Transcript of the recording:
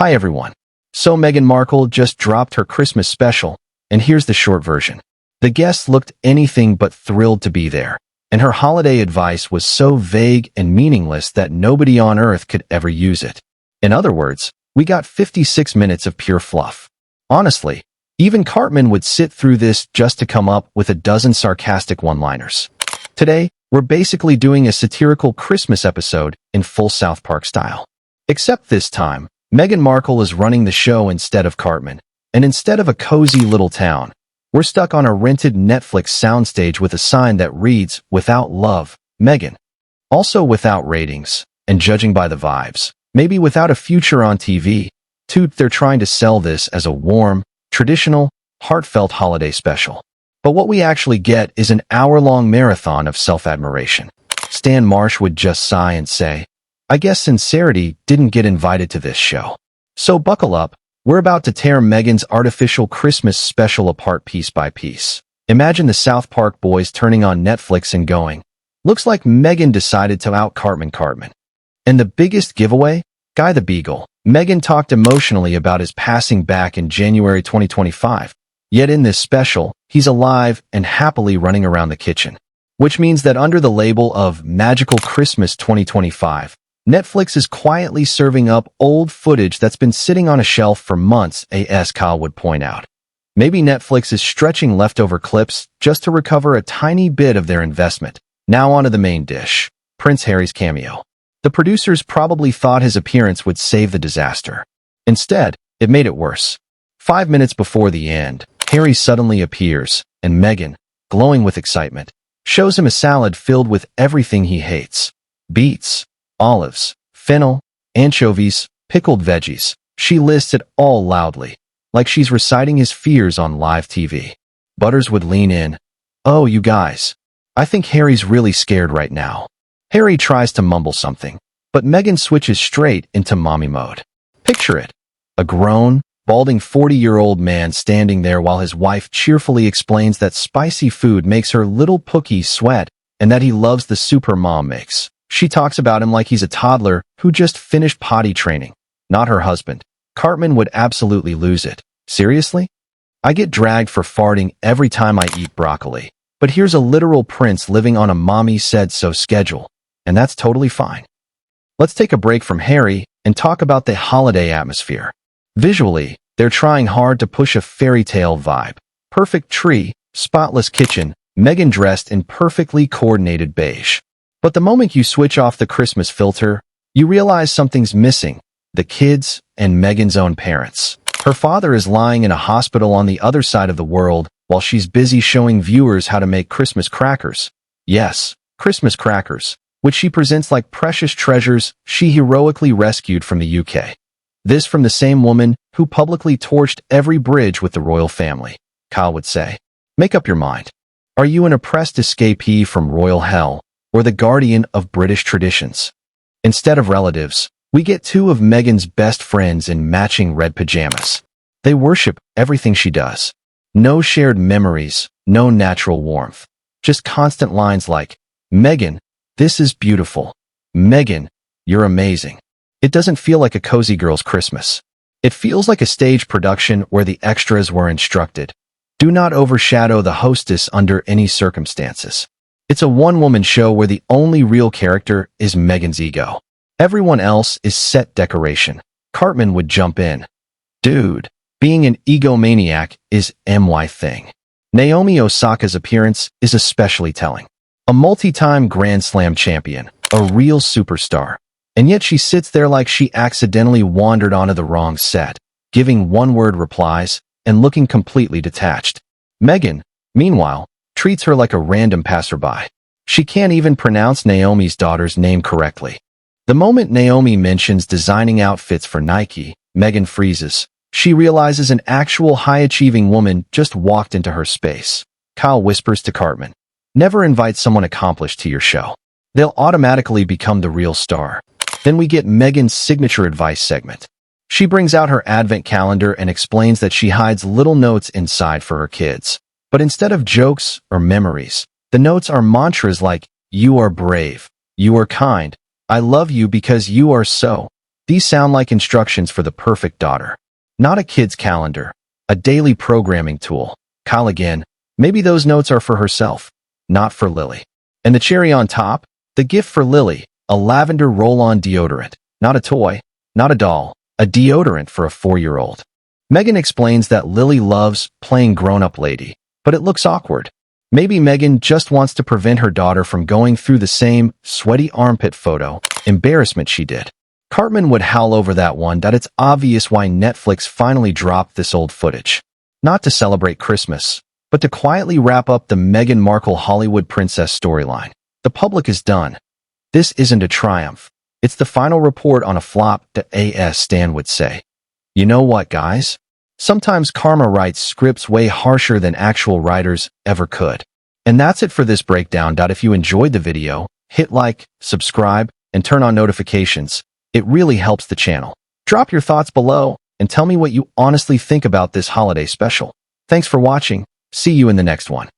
Hi everyone. So Meghan Markle just dropped her Christmas special, and here's the short version. The guests looked anything but thrilled to be there, and her holiday advice was so vague and meaningless that nobody on earth could ever use it. In other words, we got 56 minutes of pure fluff. Honestly, even Cartman would sit through this just to come up with a dozen sarcastic one-liners. Today, we're basically doing a satirical Christmas episode in full South Park style. Except this time, Meghan Markle is running the show instead of Cartman, and instead of a cozy little town, we're stuck on a rented Netflix soundstage with a sign that reads, "Without love, Meghan." Also without ratings, and judging by the vibes, maybe without a future on TV. They're trying to sell this as a warm, traditional, heartfelt holiday special. But what we actually get is an hour-long marathon of self-admiration. Stan Marsh would just sigh and say, "I guess sincerity didn't get invited to this show." So buckle up, we're about to tear Meghan's artificial Christmas special apart piece by piece. Imagine the South Park boys turning on Netflix and going, "Looks like Meghan decided to out Cartman." And the biggest giveaway? Guy the Beagle. Meghan talked emotionally about his passing back in January 2025. Yet in this special, he's alive and happily running around the kitchen. Which means that under the label of Magical Christmas 2025, Netflix is quietly serving up old footage that's been sitting on a shelf for months, as Kyle would point out. Maybe Netflix is stretching leftover clips just to recover a tiny bit of their investment. Now onto the main dish, Prince Harry's cameo. The producers probably thought his appearance would save the disaster. Instead, it made it worse. 5 minutes before the end, Harry suddenly appears, and Meghan, glowing with excitement, shows him a salad filled with everything he hates. Beets, olives, fennel, anchovies, pickled veggies. She lists it all loudly, like she's reciting his fears on live TV. Butters would lean in. "Oh, you guys. I think Harry's really scared right now." Harry tries to mumble something, but Meghan switches straight into mommy mode. Picture it. A grown, balding 40-year-old man standing there while his wife cheerfully explains that spicy food makes her little Pookie sweat and that he loves the soup her mom makes. She talks about him like he's a toddler who just finished potty training, not her husband. Cartman would absolutely lose it. Seriously? I get dragged for farting every time I eat broccoli, but here's a literal prince living on a mommy said so schedule, and that's totally fine. Let's take a break from Harry and talk about the holiday atmosphere. Visually, they're trying hard to push a fairy tale vibe. Perfect tree, spotless kitchen, Meghan dressed in perfectly coordinated beige. But the moment you switch off the Christmas filter, you realize something's missing. The kids and Meghan's own parents. Her father is lying in a hospital on the other side of the world while she's busy showing viewers how to make Christmas crackers. Yes, Christmas crackers, which she presents like precious treasures she heroically rescued from the UK. This from the same woman who publicly torched every bridge with the royal family. Kyle would say, "Make up your mind. Are you an oppressed escapee from royal hell, or the guardian of British traditions?" Instead of relatives, we get two of Meghan's best friends in matching red pajamas. They worship everything she does. No shared memories, no natural warmth. Just constant lines like, "Meghan, this is beautiful. Meghan, you're amazing." It doesn't feel like a cozy girl's Christmas. It feels like a stage production where the extras were instructed. Do not overshadow the hostess under any circumstances. It's a one-woman show where the only real character is Meghan's ego. Everyone else is set decoration. Cartman would jump in. "Dude, being an egomaniac is my thing." Naomi Osaka's appearance is especially telling. A multi-time Grand Slam champion, a real superstar. And yet she sits there like she accidentally wandered onto the wrong set, giving one-word replies and looking completely detached. Meghan, meanwhile, treats her like a random passerby. She can't even pronounce Naomi's daughter's name correctly. The moment Naomi mentions designing outfits for Nike, Meghan freezes. She realizes an actual high-achieving woman just walked into her space. Kyle whispers to Cartman, "Never invite someone accomplished to your show. They'll automatically become the real star." Then we get Meghan's signature advice segment. She brings out her advent calendar and explains that she hides little notes inside for her kids. But instead of jokes or memories, the notes are mantras like, "You are brave. You are kind. I love you because you are so." These sound like instructions for the perfect daughter. Not a kid's calendar, a daily programming tool. Kyle again, maybe those notes are for herself, not for Lily. And the cherry on top, the gift for Lily, a lavender roll-on deodorant. Not a toy, not a doll, a deodorant for a 4-year-old. Meghan explains that Lily loves playing grown-up lady, but it looks awkward. Maybe Meghan just wants to prevent her daughter from going through the same sweaty armpit photo embarrassment she did. Cartman would howl over that one. It's obvious why Netflix finally dropped this old footage. Not to celebrate Christmas, but to quietly wrap up the Meghan Markle Hollywood princess storyline. The public is done. This isn't a triumph. It's the final report on a flop, as Stan would say. You know what, guys? Sometimes karma writes scripts way harsher than actual writers ever could. And that's it for this breakdown. If you enjoyed the video, hit like, subscribe, and turn on notifications. It really helps the channel. Drop your thoughts below and tell me what you honestly think about this holiday special. Thanks for watching. See you in the next one.